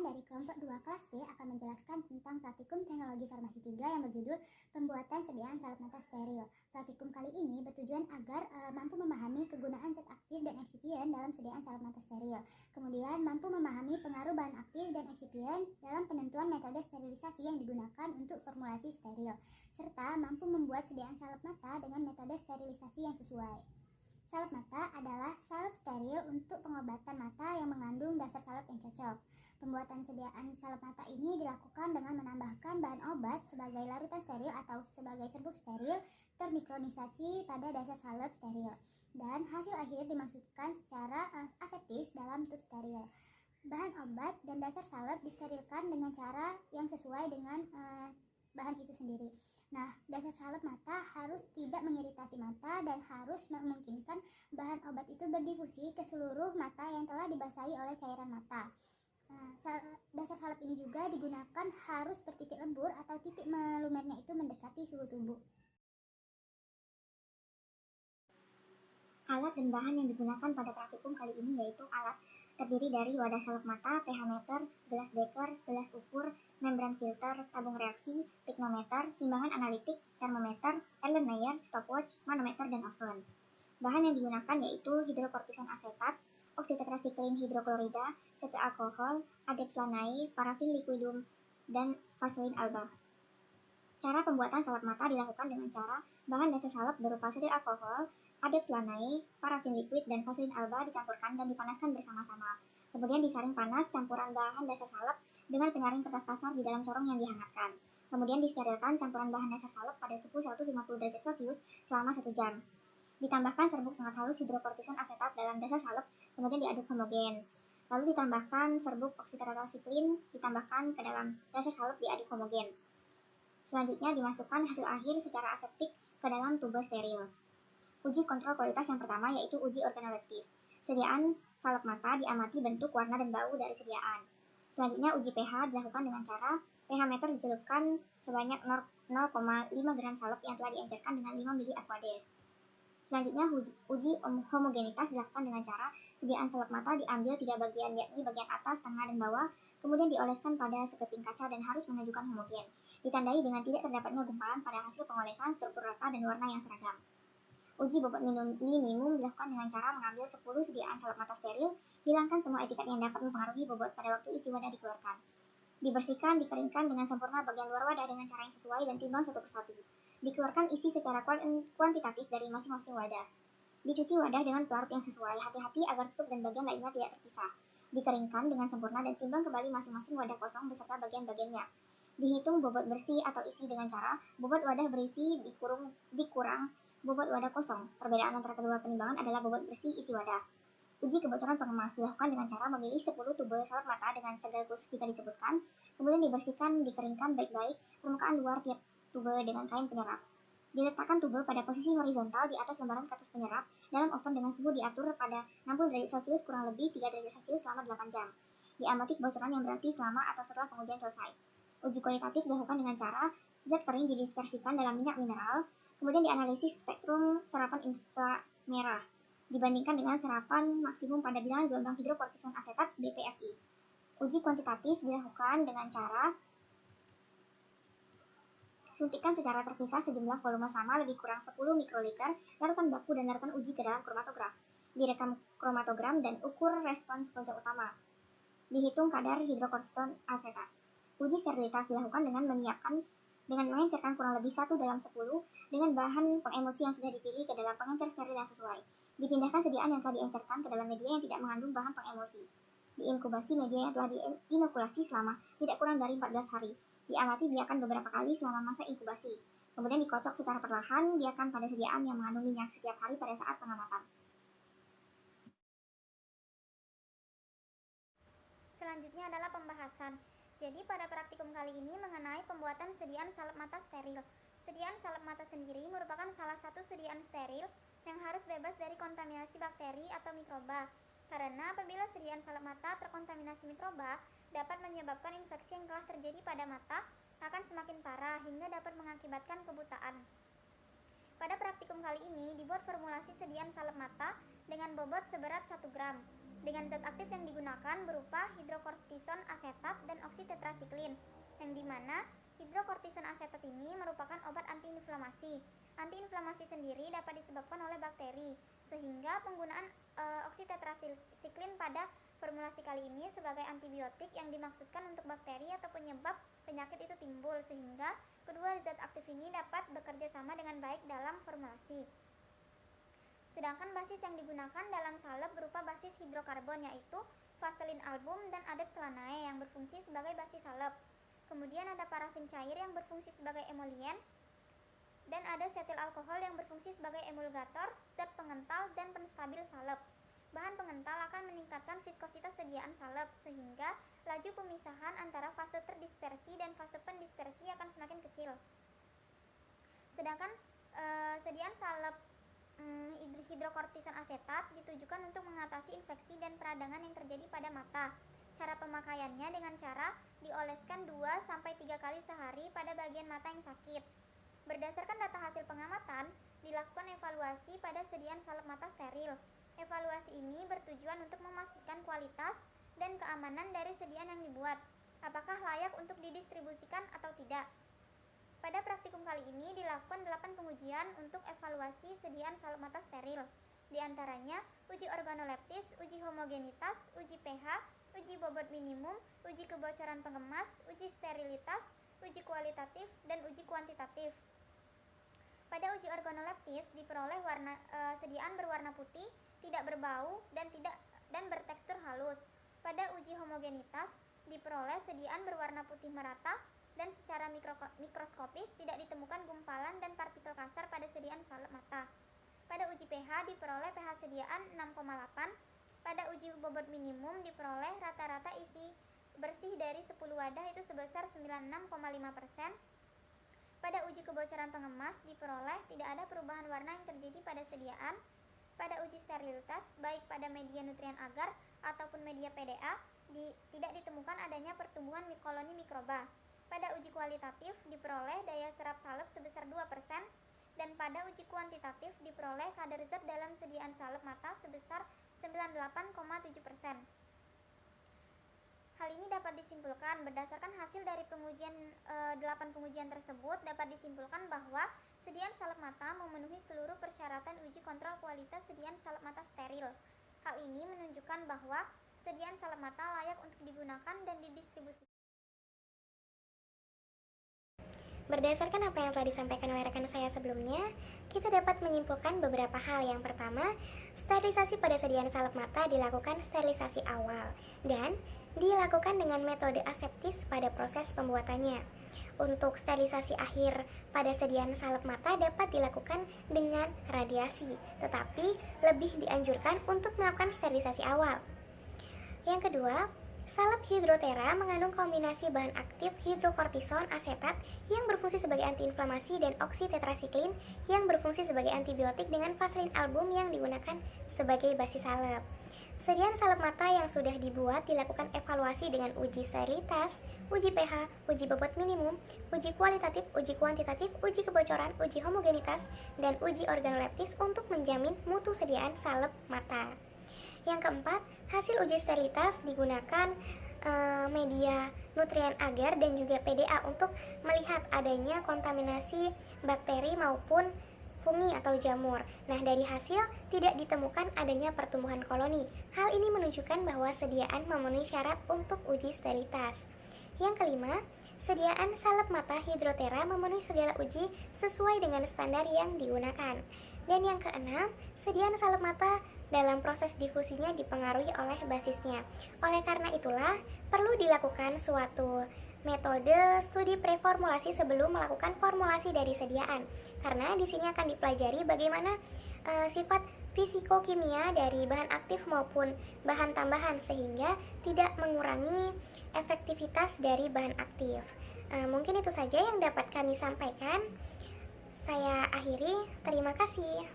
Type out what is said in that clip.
dari kelompok 2 kelas D akan menjelaskan tentang praktikum teknologi farmasi 3 yang berjudul pembuatan sediaan salep mata steril. Praktikum kali ini bertujuan agar mampu memahami kegunaan zat aktif dan eksipien dalam sediaan salep mata steril. Kemudian mampu memahami pengaruh bahan aktif dan eksipien dalam penentuan metode sterilisasi yang digunakan untuk formulasi steril, serta mampu membuat sediaan salep mata dengan metode sterilisasi yang sesuai. Salep mata adalah salep steril untuk pengobatan mata yang mengandung dasar salep yang cocok. Pembuatan sediaan salep mata ini dilakukan dengan menambahkan bahan obat sebagai larutan steril atau sebagai serbuk steril termikronisasi pada dasar salep steril, dan hasil akhir dimasukkan secara aseptis dalam tub steril. Bahan obat dan dasar salep disterilkan dengan cara yang sesuai dengan bahan itu sendiri. Nah, dasar salep mata harus tidak mengiritasi mata dan harus memungkinkan bahan obat itu berdifusi ke seluruh mata yang telah dibasahi oleh cairan mata. Dasar salep ini juga digunakan harus bertitik lembur atau titik melumernya itu mendekati suhu tubuh. Alat dan bahan yang digunakan pada praktikum kali ini yaitu alat terdiri dari wadah salep mata, pH meter, gelas beker, gelas ukur, membran filter, tabung reaksi, pignometer, timbangan analitik, termometer, Erlenmeyer, stopwatch, manometer, dan oven. Bahan yang digunakan yaitu hidrokortison asetat, oksitetrasiklin hidroklorida, cetil alkohol, adepslanae, parafin liquidum, dan vaselin alba. Cara pembuatan salep mata dilakukan dengan cara bahan dasar salep berupa cetil alkohol, adepslanae, parafin liquid, dan vaselin alba dicampurkan dan dipanaskan bersama-sama. Kemudian disaring panas campuran bahan dasar salep dengan penyaring kertas kasar di dalam corong yang dihangatkan. Kemudian disterilkan campuran bahan dasar salep pada suhu 150 derajat Celcius selama 1 jam. Ditambahkan serbuk sangat halus hidrokortison asetat dalam dasar salep, kemudian diaduk homogen. Lalu ditambahkan serbuk oksitetrasiklin, ditambahkan ke dalam dasar salep, diaduk homogen. Selanjutnya dimasukkan hasil akhir secara aseptik ke dalam tube steril. Uji kontrol kualitas yang pertama yaitu uji organoleptis. Sediaan salep mata diamati bentuk, warna, dan bau dari sediaan. Selanjutnya uji pH dilakukan dengan cara pH meter dicelupkan sebanyak 0,5 gram salep yang telah diencerkan dengan 5 ml aquades. Selanjutnya uji homogenitas dilakukan dengan cara sediaan salep mata diambil 3 bagian, yakni bagian atas, tengah, dan bawah, kemudian dioleskan pada sekeping kaca dan harus menunjukkan homogen. Ditandai dengan tidak terdapatnya gumpalan pada hasil pengolesan, struktur rata, dan warna yang seragam. Uji bobot minimum dilakukan dengan cara mengambil 10 sediaan salep mata steril, hilangkan semua etiket yang dapat mempengaruhi bobot pada waktu isi wadah dikeluarkan. Dibersihkan, dikeringkan dengan sempurna bagian luar wadah dengan cara yang sesuai dan timbang satu persatu. Dikeluarkan isi secara kuantitatif dari masing-masing wadah. Dicuci wadah dengan pelarut yang sesuai, hati-hati agar tutup dan bagian lainnya tidak terpisah. Dikeringkan dengan sempurna dan timbang kembali masing-masing wadah kosong beserta bagian-bagiannya. Dihitung bobot bersih atau isi dengan cara bobot wadah berisi dikurang bobot wadah kosong. Perbedaan antara kedua penimbangan adalah bobot bersih isi wadah. Uji kebocoran pengemas dilakukan dengan cara memilih 10 tube salep mata dengan segel khusus jika disebutkan, kemudian dibersihkan, dikeringkan baik-baik permukaan luar tiap tube dengan kain penyerap. Diletakkan tube pada posisi horizontal di atas lembaran kertas penyerap dalam oven dengan suhu diatur pada 60 derajat Celcius kurang lebih 3 derajat Celcius selama 8 jam. Diamati kebocoran yang berarti selama atau setelah pengujian selesai. Uji kualitatif dilakukan dengan cara zat kering didispersikan dalam minyak mineral, kemudian dianalisis spektrum serapan inframerah dibandingkan dengan serapan maksimum pada bilangan gelombang hidrokortison asetat BPFI. Uji kuantitatif dilakukan dengan cara suntikan secara terpisah sejumlah volume sama lebih kurang 10 mikroliter larutan baku dan larutan uji ke dalam kromatograf. Direkam kromatogram dan ukur respons pojok utama. Dihitung kadar hidrokortison asetat. Uji sterilitas dilakukan dengan mengencerkan kurang lebih 1 dalam 10 dengan bahan pengemosi yang sudah dipilih ke dalam pengencer steril yang sesuai. Dipindahkan sediaan yang telah diencerkan ke dalam media yang tidak mengandung bahan pengemosi. Diinkubasi media yang telah diinokulasi selama tidak kurang dari 14 hari. Diamati biarkan beberapa kali selama masa inkubasi. Kemudian dikocok secara perlahan, biarkan pada sediaan yang mengandung minyak setiap hari pada saat pengamatan. Selanjutnya adalah pembahasan. Jadi pada praktikum kali ini mengenai pembuatan sediaan salep mata steril. Sediaan salep mata sendiri merupakan salah satu sediaan steril yang harus bebas dari kontaminasi bakteri atau mikroba. Karena apabila sediaan salep mata terkontaminasi mikroba, dapat menyebabkan infeksi yang telah terjadi pada mata akan semakin parah hingga dapat mengakibatkan kebutaan. Pada praktikum kali ini dibuat formulasi sediaan salep mata dengan bobot seberat 1 gram. dengan zat aktif yang digunakan berupa hidrokortison asetat dan oksitetrasiklin, yang dimana hidrokortison asetat ini merupakan obat antiinflamasi. Antiinflamasi sendiri dapat disebabkan oleh bakteri, sehingga penggunaan oksitetrasiklin pada formulasi kali ini sebagai antibiotik yang dimaksudkan untuk bakteri atau penyebab penyakit itu timbul, sehingga kedua zat aktif ini dapat bekerja sama dengan baik dalam formulasi. Sedangkan basis yang digunakan dalam salep berupa basis hidrokarbon, yaitu vaselin album dan adepsolanae yang berfungsi sebagai basis salep. Kemudian ada parafin cair yang berfungsi sebagai emolien, dan ada setil alkohol yang berfungsi sebagai emulgator, zat pengental, dan penstabil salep. Bahan pengental akan meningkatkan viskositas sediaan salep, sehingga laju pemisahan antara fase terdispersi dan fase pendispersi akan semakin kecil. Sedangkan sediaan salep hidrokortison asetat ditujukan untuk mengatasi infeksi dan peradangan yang terjadi pada mata. Cara pemakaiannya dengan cara dioleskan 2-3 kali sehari pada bagian mata yang sakit. Berdasarkan data hasil pengamatan, dilakukan evaluasi pada sediaan salep mata steril. Evaluasi ini bertujuan untuk memastikan kualitas dan keamanan dari sediaan yang dibuat, apakah layak untuk didistribusikan atau tidak. Pada praktikum kali ini dilakukan 8 pengujian untuk evaluasi sediaan salep mata steril. Di antaranya uji organoleptis, uji homogenitas, uji pH, uji bobot minimum, uji kebocoran pengemas, uji sterilitas, uji kualitatif, dan uji kuantitatif. Pada uji organoleptis diperoleh sediaan berwarna putih, tidak berbau, dan bertekstur halus. Pada uji homogenitas diperoleh sediaan berwarna putih merata, dan secara mikroskopis tidak ditemukan gumpalan dan partikel kasar pada sediaan salep mata. Pada uji pH diperoleh pH sediaan 6,8. Pada uji bobot minimum diperoleh rata-rata isi bersih dari 10 wadah itu sebesar 96,5%. Pada uji kebocoran pengemas diperoleh tidak ada perubahan warna yang terjadi pada sediaan. Pada uji sterilitas, baik pada media nutrien agar ataupun media PDA, tidak ditemukan adanya pertumbuhan koloni mikroba. Pada uji kualitatif diperoleh daya serap salep sebesar 2%, dan pada uji kuantitatif diperoleh kadar zat dalam sediaan salep mata sebesar 98,7%. Hal ini dapat disimpulkan berdasarkan hasil dari 8 pengujian tersebut, dapat disimpulkan bahwa sediaan salep mata memenuhi seluruh persyaratan uji kontrol kualitas sediaan salep mata steril. Hal ini menunjukkan bahwa sediaan salep mata layak untuk digunakan dan didistribusikan. Berdasarkan apa yang telah disampaikan oleh rekan saya sebelumnya, kita dapat menyimpulkan beberapa hal. Yang pertama, sterilisasi pada sediaan salep mata dilakukan sterilisasi awal dan dilakukan dengan metode aseptis pada proses pembuatannya. Untuk sterilisasi akhir pada sediaan salep mata dapat dilakukan dengan radiasi, tetapi lebih dianjurkan untuk melakukan sterilisasi awal. Yang kedua, salep hidrotera mengandung kombinasi bahan aktif hidrokortison asetat yang berfungsi sebagai antiinflamasi dan oksitetrasiklin yang berfungsi sebagai antibiotik dengan vaselin album yang digunakan sebagai basis salep. Sediaan salep mata yang sudah dibuat dilakukan evaluasi dengan uji sterilitas, uji pH, uji bobot minimum, uji kualitatif, uji kuantitatif, uji kebocoran, uji homogenitas, dan uji organoleptis untuk menjamin mutu sediaan salep mata. Yang keempat, hasil uji sterilitas digunakan media nutrien agar dan juga PDA untuk melihat adanya kontaminasi bakteri maupun fungi atau jamur. Nah, dari hasil tidak ditemukan adanya pertumbuhan koloni. Hal ini menunjukkan bahwa sediaan memenuhi syarat untuk uji sterilitas. Yang kelima, sediaan salep mata hidrotera memenuhi segala uji sesuai dengan standar yang digunakan. Dan yang keenam, sediaan salep mata dalam proses difusinya dipengaruhi oleh basisnya. Oleh karena itulah, perlu dilakukan suatu metode studi preformulasi sebelum melakukan formulasi dari sediaan. Karena di sini akan dipelajari bagaimana sifat fisikokimia dari bahan aktif maupun bahan tambahan sehingga tidak mengurangi efektivitas dari bahan aktif. Mungkin itu saja yang dapat kami sampaikan. Saya akhiri, terima kasih.